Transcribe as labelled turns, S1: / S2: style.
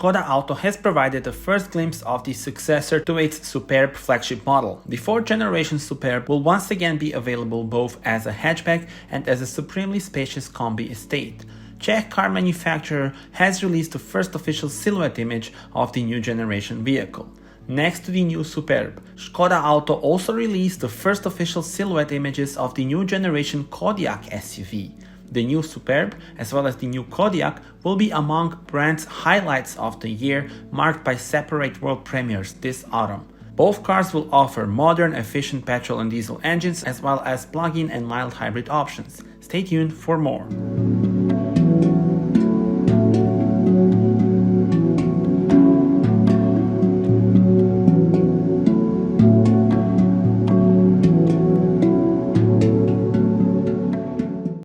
S1: Škoda Auto has provided the first glimpse of the successor to its Superb flagship model. The 4th generation Superb will once again be available both as a hatchback and as a supremely spacious Combi estate. Czech car manufacturer has released the first official silhouette image of the new generation vehicle. Next to the new Superb, Škoda Auto also released the first official silhouette images of the new generation Kodiaq SUV. The new Superb, as well as the new Kodiaq, will be among brand's highlights of the year, marked by separate world premieres this autumn. Both cars will offer modern, efficient petrol and diesel engines, as well as plug-in and mild hybrid options. Stay tuned for more.